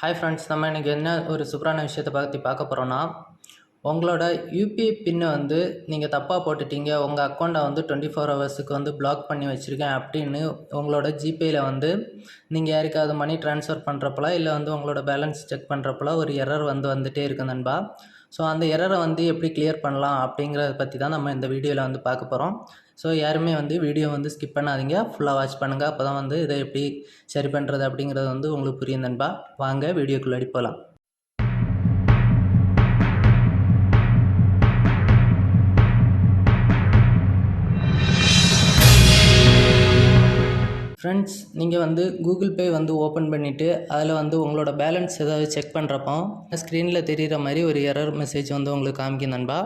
Hi friends, நம்ம இன்றைக்கி என்ன ஒரு சூப்பரான விஷயத்தை பற்றி பார்க்க போகிறோன்னா, உங்களோட யூபிஐ பின்னை வந்து நீங்கள் தப்பாக போட்டுட்டீங்க, உங்கள் அக்கௌண்ட்டை வந்து 24 ஹவர்ஸுக்கு வந்து பிளாக் பண்ணி வச்சுருக்கேன் அப்படின்னு உங்களோட ஜிபேயில் வந்து நீங்கள் யாருக்காவது மணி ட்ரான்ஸ்ஃபர் பண்ணுறப்பலாம் இல்லை வந்து உங்களோட பேலன்ஸ் செக் பண்ணுறப்பலாம் ஒரு எரர் வந்துகிட்டே இருக்கு நண்பா. ஸோ அந்த எரரை வந்து எப்படி கிளியர் பண்ணலாம் அப்படிங்கிறத பற்றி தான் நம்ம இந்த வீடியோவில் வந்து பார்க்க போகிறோம். ஸோ யாருமே வந்து வீடியோ வந்து ஸ்கிப் பண்ணாதீங்க, ஃபுல்லாக வாட்ச் பண்ணுங்கள். அப்போ தான் வந்து இதை எப்படி சரி பண்ணுறது அப்படிங்கிறது வந்து உங்களுக்கு புரியும் நண்பா. வாங்க வீடியோக்குள்ளாடி போகலாம். ஃப்ரெண்ட்ஸ், நீங்கள் வந்து கூகுள் பே வந்து ஓப்பன் பண்ணிவிட்டு அதில் வந்து உங்களோட பேலன்ஸ் ஏதாவது செக் பண்ணுறப்போ ஸ்க்ரீனில் தெரிகிற மாதிரி ஒரு எரர் மெசேஜ் வந்து உங்களுக்கு காமிக்கும் நண்பா.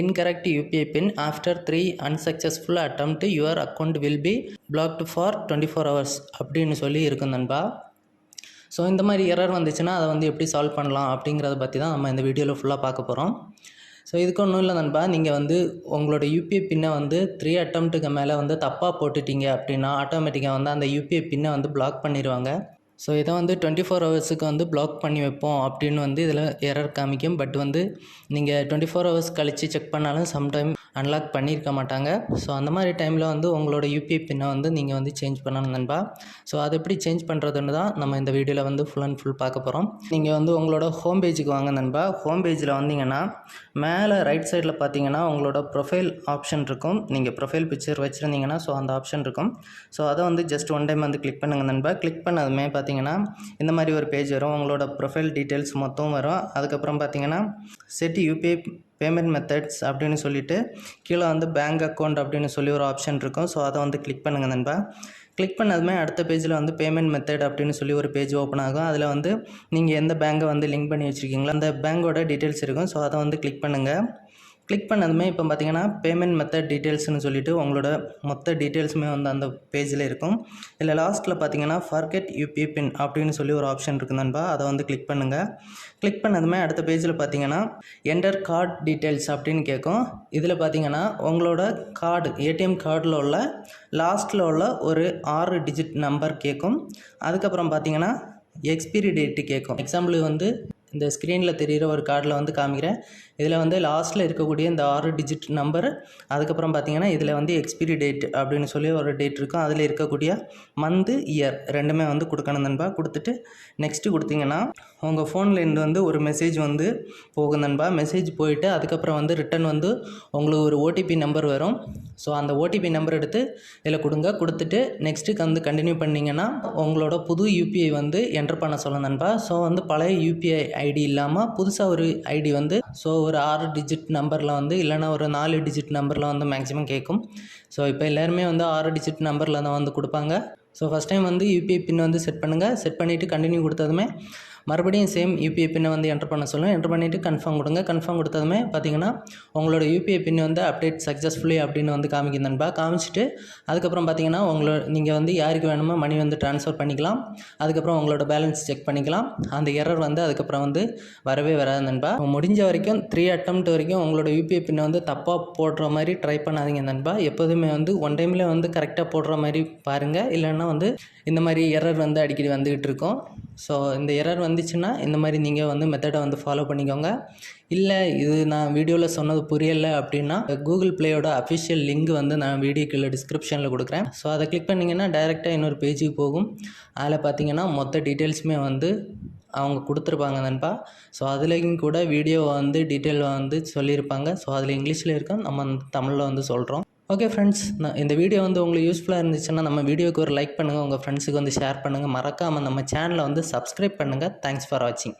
Incorrect UPI PIN after 3 unsuccessful attempt your account will be blocked for 24 hours அப்படின்னு சொல்லி இருக்கும் நண்பா. ஸோ இந்த மாதிரி எரர் வந்துச்சுன்னா அதை வந்து எப்படி சால்வ் பண்ணலாம் அப்படிங்கிறத பற்றி தான் நம்ம இந்த வீடியோவில் ஃபுல்லாக பார்க்க போகிறோம். ஸோ இதுக்கு ஒன்றும் இல்லை நண்பா, நீங்கள் வந்து உங்களோட UPI பின்னை வந்து 3 அட்டம்ப்ட்டுக்கு மேலே வந்து தப்பாக போட்டுட்டீங்க அப்படின்னா ஆட்டோமேட்டிக்காக வந்து அந்த UPI பின்னை வந்து பிளாக் பண்ணிடுவாங்க. ஸோ இதை வந்து 24 ஹவர்ஸுக்கு வந்து பிளாக் பண்ணி வைப்போம் அப்படின்னு வந்து இதில் எரர் காமிக்கும். பட் வந்து நீங்கள் 24 ஹவர்ஸ் கழித்து செக் பண்ணாலும் சம்டைம் அன்லாக் பண்ணியிருக்க மாட்டாங்க. ஸோ அந்த மாதிரி டைமில் வந்து உங்களோட UPI பின்னை வந்து நீங்கள் வந்து சேஞ்ச் பண்ணணும் நண்பா. ஸோ அதை எப்படி சேஞ்ச் பண்ணுறதுன்னு தான் நம்ம இந்த வீடியோவில் வந்து ஃபுல் அண்ட் ஃபுல் பார்க்க போகிறோம். நீங்கள் வந்து உங்களோட ஹோம் பேஜுக்கு வாங்க நண்பா. ஹோம் பேஜில் வந்தீங்கன்னா மேலே ரைட் சைடில் பார்த்தீங்கன்னா உங்களோட ப்ரொஃபைல் ஆப்ஷன் இருக்கும். நீங்கள் ப்ரொஃபைல் பிக்சர் வச்சுருந்தீங்கன்னா ஸோ அந்த ஆப்ஷன் இருக்கும். ஸோ அதை வந்து ஜஸ்ட் ஒன் டைம் வந்து கிளிக் பண்ணுங்கள் நண்பா. கிளிக் பண்ணதுமே பார்த்தீங்கன்னா இந்த மாதிரி ஒரு பேஜ் வரும். உங்களோட ப்ரொஃபைல் டீட்டெயில்ஸ் மொத்தம் வரும். அதுக்கப்புறம் பார்த்தீங்கன்னா செட் UPI பேமெண்ட் மெத்தட்ஸ் அப்படின்னு சொல்லிட்டு கீழே வந்து பேங்க் அக்கௌண்ட் அப்படின்னு சொல்லி ஒரு ஆப்ஷன் இருக்கும். ஸோ அதை வந்து கிளிக் பண்ணுங்கள் நண்பா. கிளிக் பண்ணதுமே அடுத்த பேஜில் வந்து பேமெண்ட் மெத்தட் அப்படின்னு சொல்லி ஒரு பேஜ் ஓப்பன் ஆகும். அதில் வந்து நீங்கள் எந்த பேங்கை வந்து லிங்க் பண்ணி வச்சுருக்கீங்களோ அந்த பேங்கோட டீட்டெயில்ஸ் இருக்கும். ஸோ அதை வந்து கிளிக் பண்ணுங்கள். கிளிக் பண்ணதுமே இப்போ பார்த்தீங்கன்னா பேமெண்ட் மெத்தட் டீட்டெயில்ஸ்னு சொல்லிட்டு உங்களோட மொத்த டீட்டெயில்ஸுமே வந்து அந்த பேஜில் இருக்கும். இல்லை லாஸ்ட்டில் பார்த்தீங்கன்னா ஃபர்கெட் UPI PIN அப்படின்னு சொல்லி ஒரு ஆப்ஷன் இருக்குது நண்பா. அதை வந்து கிளிக் பண்ணுங்கள். கிளிக் பண்ணதுமே அடுத்த பேஜில் பார்த்தீங்கன்னா என்டர் கார்டு டீட்டெயில்ஸ் அப்படின்னு கேட்கும். இதில் பார்த்தீங்கன்னா உங்களோட கார்டு ATM கார்டில் உள்ள லாஸ்ட்டில் உள்ள ஒரு 6 டிஜிட் நம்பர் கேட்கும். அதுக்கப்புறம் பார்த்தீங்கன்னா எக்ஸ்பிரி டேட்டு கேட்கும். எக்ஸாம்பிள் வந்து இந்த ஸ்க்ரீனில் தெரிகிற ஒரு கார்டில் வந்து காமிக்கிறேன். இதில் வந்து லாஸ்ட்டில் இருக்கக்கூடிய இந்த 6 டிஜிட் நம்பர், அதுக்கப்புறம் பார்த்தீங்கன்னா இதில் வந்து எக்ஸ்பிரி டேட் அப்படின்னு சொல்லி ஒரு டேட் இருக்கும். அதில் இருக்கக்கூடிய மந்த்து இயர் ரெண்டுமே வந்து கொடுக்கணும் நண்பா. கொடுத்துட்டு நெக்ஸ்ட்டு கொடுத்தீங்கன்னா உங்கள் ஃபோன்லேருந்து வந்து ஒரு மெசேஜ் வந்து போகும் நண்பா. மெசேஜ் போயிட்டு அதுக்கப்புறம் வந்து ரிட்டன் வந்து உங்களுக்கு ஒரு OTP நம்பர் வரும். ஸோ அந்த OTP நம்பர் எடுத்து இதில் கொடுங்க. கொடுத்துட்டு நெக்ஸ்ட்டுக்கு வந்து கண்டினியூ பண்ணிங்கன்னா உங்களோட புது UPI வந்து என்டர் பண்ண சொல்லணும் நண்பா. ஸோ வந்து பழைய UPI ஐடி இல்லாமல் புதுசாக ஒரு ஐடி வந்து ஸோ ஒரு 6 டிஜிட் நம்பரில் வந்து இல்லைனா ஒரு 4 டிஜிட் நம்பரில் வந்து மேக்ஸிமம் கேட்கும். ஸோ இப்போ எல்லாருமே வந்து 6 டிஜிட் நம்பரில் தான் வந்து கொடுப்பாங்க. ஸோ ஃபஸ்ட் டைம் வந்து UPI பின் வந்து செட் பண்ணுங்கள். செட் பண்ணிவிட்டு கண்டினியூ கொடுத்ததுமே மறுபடியும் சேம் UPI பின்னை வந்து என்டர் பண்ண சொல்லுங்கள். என்டர் பண்ணிவிட்டு கன்ஃபார்ம் கொடுங்க. கன்ஃபார்ம் கொடுத்ததுமே பார்த்தீங்கன்னா உங்களோட UPI பின் வந்து அப்டேட் சக்ஸஸ்ஃபுல்லி அப்படின்னு வந்து காமிக்கும் நண்பா. காமிச்சிட்டு அதுக்கப்புறம் பார்த்தீங்கன்னா நீங்கள் வந்து யாருக்கு வேணுமோ மணி வந்து ட்ரான்ஸ்ஃபர் பண்ணிக்கலாம். அதுக்கப்புறம் உங்களோட பேலன்ஸ் செக் பண்ணிக்கலாம். அந்த எரர் வந்து அதுக்கப்புறம் வந்து வரவே வராது நண்பா. முடிஞ்ச வரைக்கும் 3 அட்டம்ப்ட் வரைக்கும் உங்களோட UPI பின்னை வந்து தப்பாக போடுற மாதிரி ட்ரை பண்ணாதீங்க நண்பா. எப்போதுமே வந்து ஒன் டைமில் வந்து கரெக்டாக போடுற மாதிரி பாருங்கள். இல்லைன்னா வந்து இந்த மாதிரி எரர் வந்து அடிக்கடி வந்துக்கிட்டு இருக்கும். ஸோ இந்த எரர் வந்துச்சுன்னா இந்த மாதிரி நீங்கள் வந்து மெத்தடை வந்து ஃபாலோ பண்ணிக்கோங்க. இல்லை இது நான் வீடியோவில் சொன்னது புரியலை அப்படின்னா கூகுள் ப்ளேயோட அஃபிஷியல் லிங்க் வந்து நான் வீடியோக்குள்ள டிஸ்கிரிப்ஷனில் கொடுக்குறேன். ஸோ அதை கிளிக் பண்ணிங்கன்னா டைரெக்டாக இன்னொரு பேஜுக்கு போகும். அதில் பார்த்தீங்கன்னா மொத்த டீட்டெயில்ஸுமே வந்து அவங்க கொடுத்துருப்பாங்க நண்பா. ஸோ அதுலேயும் கூட வீடியோ வந்து டீட்டெயில் வந்து சொல்லியிருப்பாங்க. ஸோ அதில் இங்கிலீஷில் இருக்கும், நம்ம தமிழில் வந்து சொல்கிறோம். ஓகே ஃப்ரெண்ட்ஸ், இந்த வீடியோ வந்து உங்களுக்கு யூஸ்ஃபுல்லாக இருந்துச்சுன்னா நம்ம வீடியோக்கு ஒரு லைக் பண்ணுங்கள், உங்கள் ஃப்ரெண்ட்ஸுக்கு வந்து ஷேர் பண்ணுங்கள். மறக்காமல் நம்ம சேனலை வந்து சப்ஸ்கிரைப் பண்ணுங்கள். தேங்க்ஸ் ஃபார் வாட்சிங்.